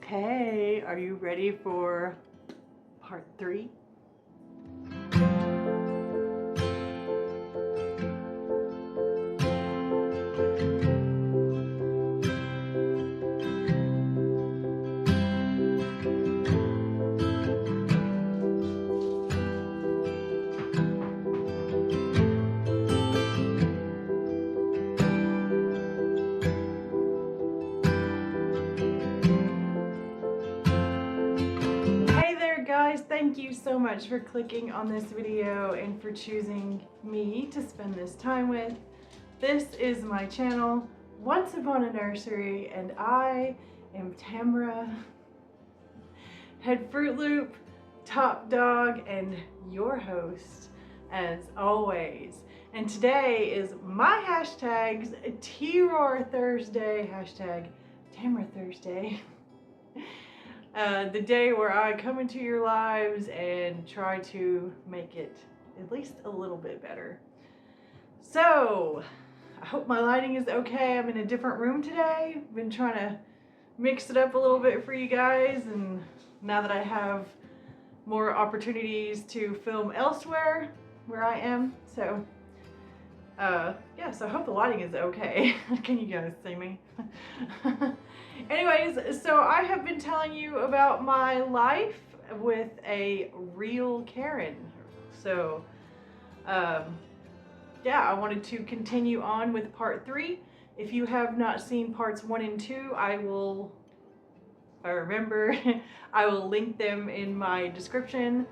Okay, are you ready for part 3? Hey there guys, thank you so much for clicking on this video and for choosing me to spend this time with. This is my channel, Once Upon a Nursery, and I am Tamara, head Fruit Loop, top dog, and your host as always. And today is my hashtags, T-Roar Thursday, hashtag Tamara Thursday. The day where I come into your lives and try to make it at least a little bit better. So, I hope my lighting is okay. I'm in a different room today. Been trying to mix it up a little bit for you guys, and now that I have more opportunities to film elsewhere where I am, so yeah, so I hope the lighting is okay. Can you guys see me? Anyways, so I have been telling you about my life with a real Karen. So, yeah, I wanted to continue on with part 3. If you have not seen parts 1 and 2, I will, if I remember, I will link them in my description.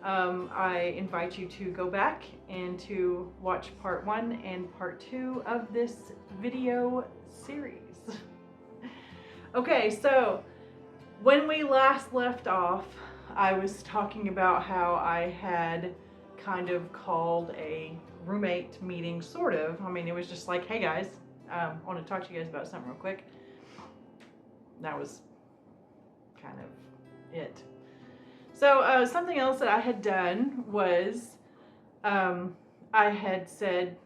I invite you to go back and to watch part 1 and part 2 of this video series. Okay, so when we last left off, I was talking about how I had kind of called a roommate meeting, sort of. I mean, it was just like, hey guys, I want to talk to you guys about something real quick. That was kind of it. So something else that I had done was I had said,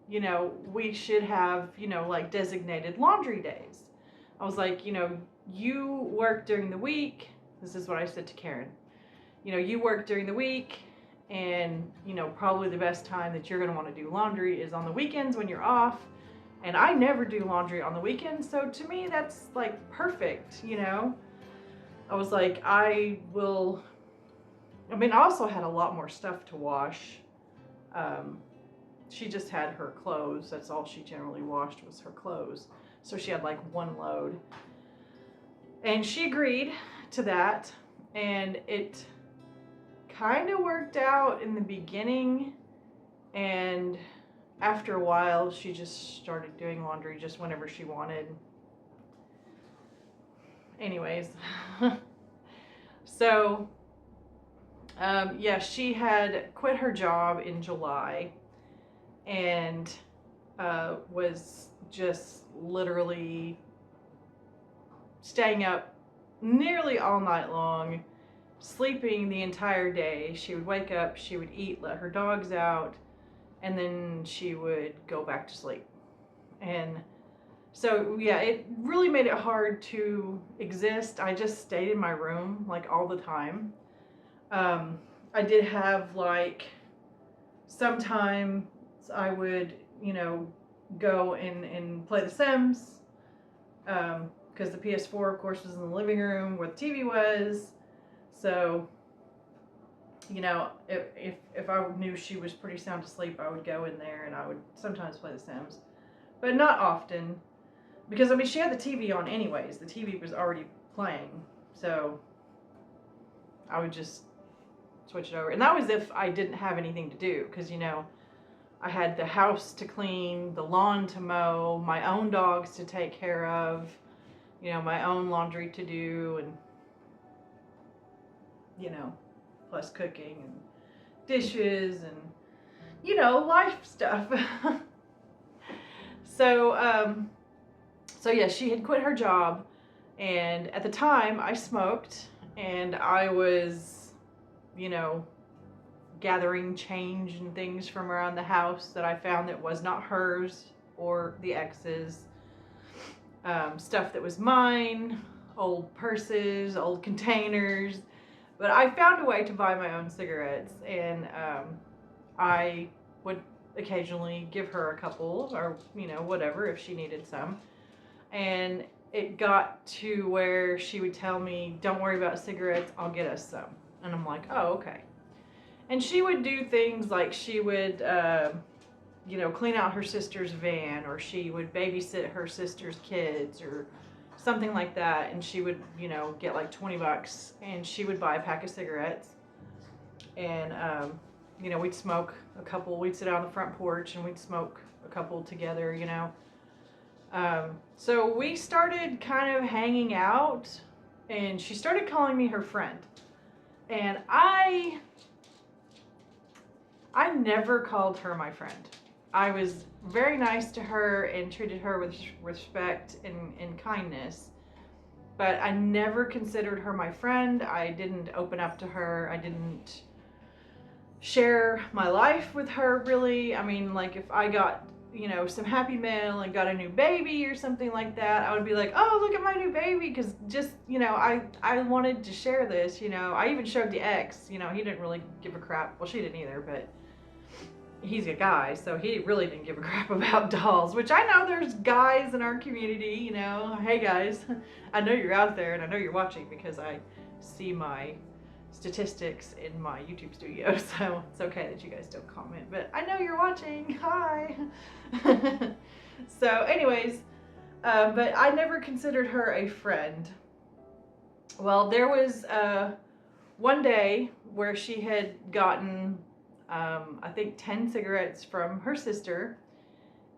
you know, we should have, you know, like designated laundry days. I was like, you know, you work during the week. This is what I said to Karen. You know, you work during the week, and, you know, probably the best time that you're going to want to do laundry is on the weekends when you're off. And I never do laundry on the weekends, so to me that's like perfect, you know. I was like, I also had a lot more stuff to wash. She just had her clothes. That's all she generally washed was her clothes. So she had like one load. And she agreed to that. And it kind of worked out in the beginning. And after a while, she just started doing laundry just whenever she wanted. Anyways. So, yeah, she had quit her job in July and was just literally staying up nearly all night long, sleeping the entire day. She would wake up, she would eat, let her dogs out, and then she would go back to sleep. And so, yeah, it really made it hard to exist. I just stayed in my room like all the time. I did have like, sometimes I would, you know, go and play The Sims, because the PS4 of course was in the living room where the TV was. So, you know, if I knew she was pretty sound asleep, I would go in there and I would sometimes play The Sims, but not often, because I mean she had the TV on anyways. The TV was already playing, so I would just switch it over. And that was if I didn't have anything to do, because, you know, I had the house to clean, the lawn to mow, my own dogs to take care of, you know, my own laundry to do, and, you know, plus cooking and dishes and, you know, life stuff. So, so yeah, she had quit her job, and at the time I smoked, and I was, you know, gathering change and things from around the house that I found that was not hers or the ex's. Stuff that was mine, old purses, old containers. But I found a way to buy my own cigarettes, and I would occasionally give her a couple, or whatever, if she needed some. And it got to where she would tell me, "Don't worry about cigarettes, I'll get us some." And I'm like, "Oh, okay." And she would do things like she would clean out her sister's van, or she would babysit her sister's kids, or something like that. And she would get like $20, and she would buy a pack of cigarettes. And we'd smoke a couple. We'd sit out on the front porch and we'd smoke a couple together. So we started kind of hanging out, and she started calling me her friend. And I never called her my friend. I was very nice to her and treated her with respect and kindness, but I never considered her my friend. I didn't open up to her. I didn't share my life with her, really. I mean, like, if I got some Happy Mail and got a new baby or something like that, I would be like, "Oh, look at my new baby," because just I wanted to share this. I even showed the ex. He didn't really give a crap. Well, she didn't either, but he's a guy, so he really didn't give a crap about dolls, which I know there's guys in our community. Hey guys, I know you're out there, and I know you're watching, because I see my statistics in my YouTube studio, so it's okay that you guys don't comment, but I know you're watching. Hi. So anyways, but I never considered her a friend. Well, there was one day where she had gotten I think 10 cigarettes from her sister,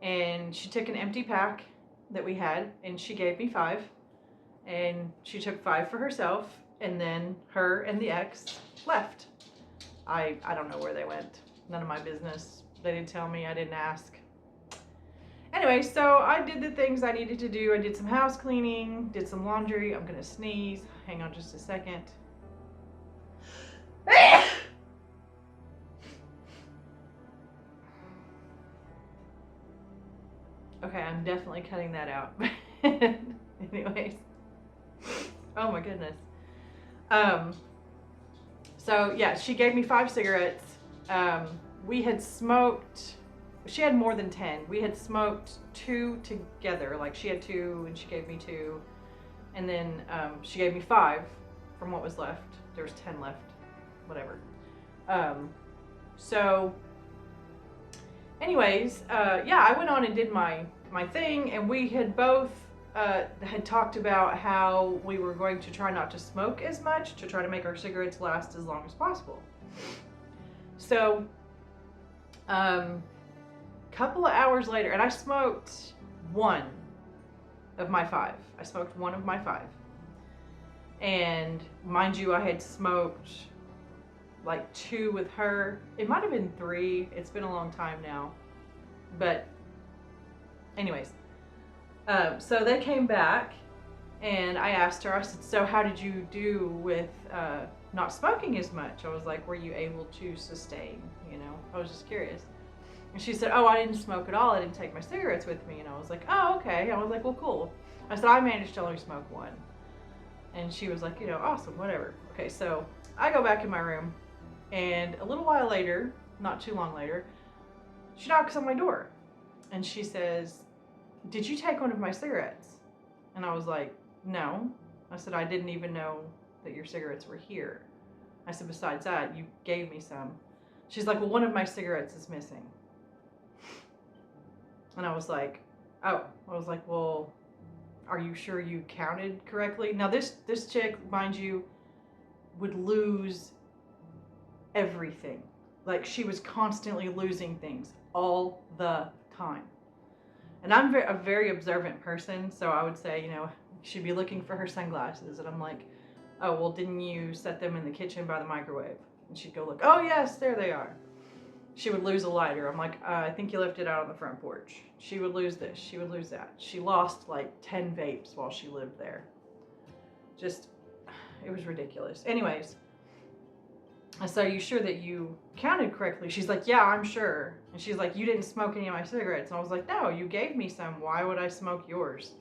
and she took an empty pack that we had, and she gave me 5, and she took 5 for herself, and then her and the ex left. I don't know where they went. None of my business. They didn't tell me. I didn't ask. Anyway, so I did the things I needed to do. I did some house cleaning, did some laundry. I'm gonna sneeze. Hang on just a second. Okay, I'm definitely cutting that out. Anyways. Oh my goodness. So yeah, she gave me 5 cigarettes. We had smoked, she had more than 10. We had smoked 2 together. Like, she had 2 and she gave me 2. And then she gave me 5 from what was left. There was 10 left, whatever. So anyways, yeah, I went on and did my thing, and we had both had talked about how we were going to try not to smoke as much, to try to make our cigarettes last as long as possible. So couple of hours later, and I smoked 1 of my 5. I smoked 1 of my 5. And mind you, I had smoked like 2 with her. It might have been 3. It's been a long time now. But anyways, so they came back, and I asked her, I said, "So how did you do with not smoking as much?" I was like, "Were you able to sustain?" I was just curious. And she said, "Oh, I didn't smoke at all. I didn't take my cigarettes with me." And I was like, "Oh, okay." I was like, "Well, cool." I said, "I managed to only smoke 1. And she was like, "Awesome, whatever." Okay, so I go back in my room, and a little while later, not too long later, she knocks on my door, and she says, "Did you take one of my cigarettes?" And I was like, "No." I said, "I didn't even know that your cigarettes were here." I said, "Besides that, you gave me some." She's like, "Well, one of my cigarettes is missing." And I was like, "Oh." I was like, "Well, are you sure you counted correctly?" Now this chick, mind you, would lose everything. Like, she was constantly losing things all the time. And I'm a very observant person, so I would say, she'd be looking for her sunglasses, and I'm like, "Oh, well, didn't you set them in the kitchen by the microwave?" And she'd go look, "Oh yes, there they are." She would lose a lighter. I'm like, "I think you left it out on the front porch." She would lose this, she would lose that. She lost like 10 vapes while she lived there. Just, it was ridiculous. Anyways, I said, "Are you sure that you counted correctly?" She's like, "Yeah, I'm sure." And she's like, "You didn't smoke any of my cigarettes." And I was like, "No, you gave me some. Why would I smoke yours?"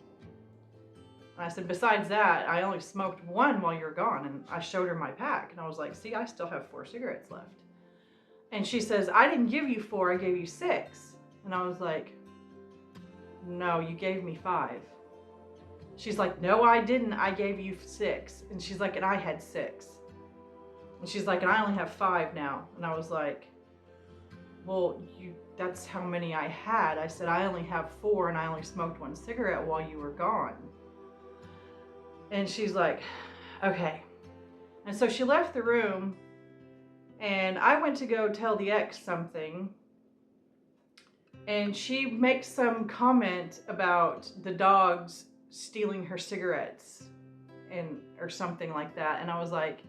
And I said, besides that, I only smoked one while you're gone. And I showed her my pack. And I was like, see, I still have 4 cigarettes left. And she says, I didn't give you 4, I gave you 6. And I was like, no, you gave me 5. She's like, no, I didn't. I gave you 6. And she's like, and I had 6. And she's like, and I only have 5 now. And I was like, well, that's how many I had. I said, I only have 4 and I only smoked 1 cigarette while you were gone. And she's like, okay. And so she left the room, and I went to go tell the ex something, and she makes some comment about the dogs stealing her cigarettes or something like that. And I was like,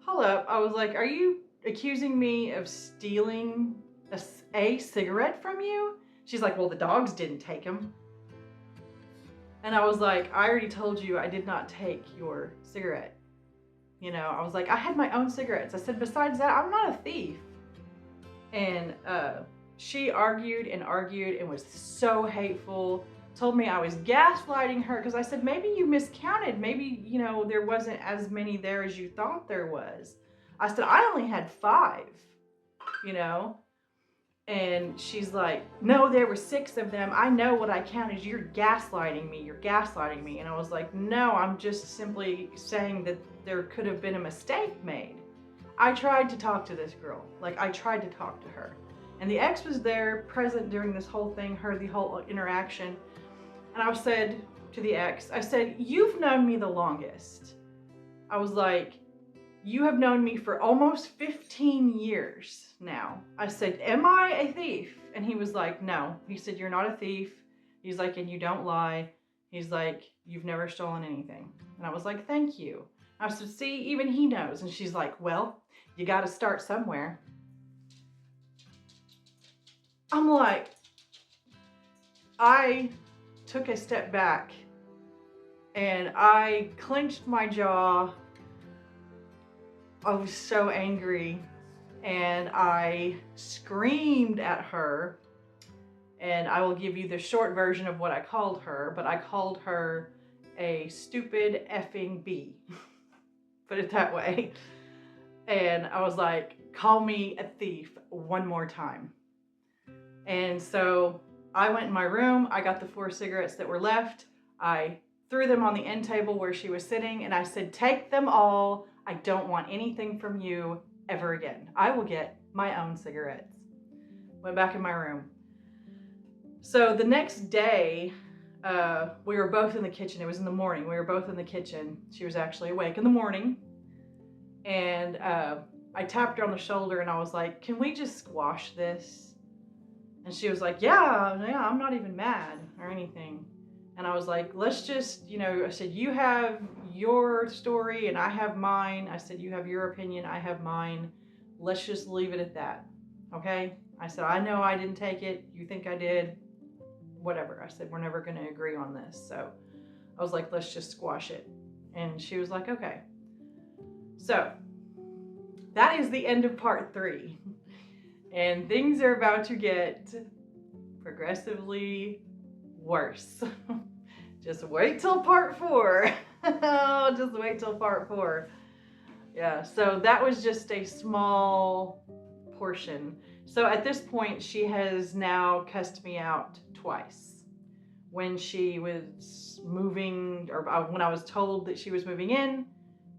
hold up. I was like, are you accusing me of stealing a cigarette from you? She's like, well, the dogs didn't take them. And I was like, I already told you I did not take your cigarette. You know, I was like, I had my own cigarettes. I said, besides that, I'm not a thief. And she argued and was so hateful. Told me I was gaslighting her because I said, maybe you miscounted. Maybe, you know, there wasn't as many there as you thought there was. I said, I only had 5, you know. And she's like, no, there were 6 of them. I know what I counted. You're gaslighting me. You're gaslighting me. And I was like, no, I'm just simply saying that there could have been a mistake made. I tried to talk to this girl. Like, I tried to talk to her. And the ex was there, present during this whole thing, heard the whole interaction. And I said to the ex, I said, you've known me the longest. I was like, you have known me for almost 15 years now. I said, am I a thief? And he was like, no. He said, you're not a thief. He's like, and you don't lie. He's like, you've never stolen anything. And I was like, thank you. I said, see, even he knows. And she's like, well, you got to start somewhere. I'm like, I took a step back and I clenched my jaw. I was so angry, and I screamed at her, and I will give you the short version of what I called her, but I called her a stupid effing bee. Put it that way. And I was like, call me a thief one more time. And so I went in my room, I got the 4 cigarettes that were left, I threw them on the end table where she was sitting, and I said, take them all. I don't want anything from you ever again. I will get my own cigarettes. Went back in my room. So the next day, we were both in the kitchen. It was in the morning. We were both in the kitchen. She was actually awake in the morning. And I tapped her on the shoulder and I was like, can we just squash this? And she was like, yeah, I'm not even mad or anything. And I was like, let's just, you know, I said, you have your story and I have mine. I said, you have your opinion, I have mine. Let's just leave it at that, okay? I said, I know I didn't take it. You think I did? Whatever. I said, we're never going to agree on this. So I was like, let's just squash it. And she was like, okay. So that is the end of part 3. And things are about to get progressively worse. Just wait till part 4. Just wait till part 4. Yeah, so that was just a small portion. So at this point, she has now cussed me out twice. When she was moving, or when I was told that she was moving in,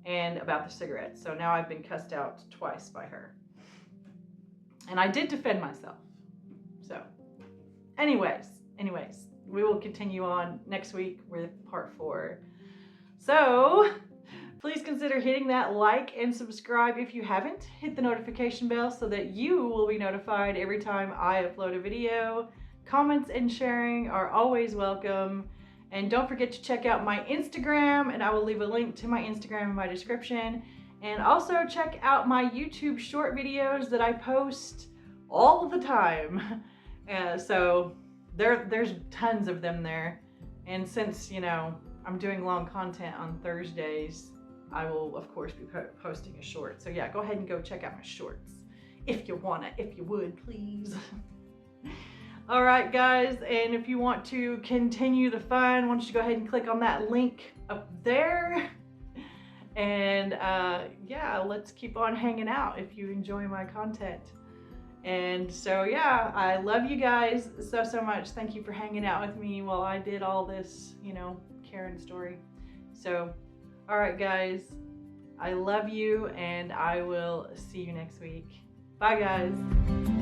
and about the cigarettes. So now I've been cussed out twice by her. And I did defend myself. So anyways, we will continue on next week with part 4. So please consider hitting that like and subscribe if you haven't. Hit the notification bell so that you will be notified every time I upload a video. Comments and sharing are always welcome. And don't forget to check out my Instagram, and I will leave a link to my Instagram in my description. And also check out my YouTube short videos that I post all the time. So there's tons of them there. And since, you know, I'm doing long content on Thursdays, I will, of course, be posting a short. So yeah, go ahead and go check out my shorts. If you would, please. All right, guys, and if you want to continue the fun, why don't you go ahead and click on that link up there. And yeah, let's keep on hanging out if you enjoy my content. And so yeah, I love you guys so much. Thank you for hanging out with me while I did all this, Karen story. So, all right, guys, I love you, and I will see you next week. Bye, guys.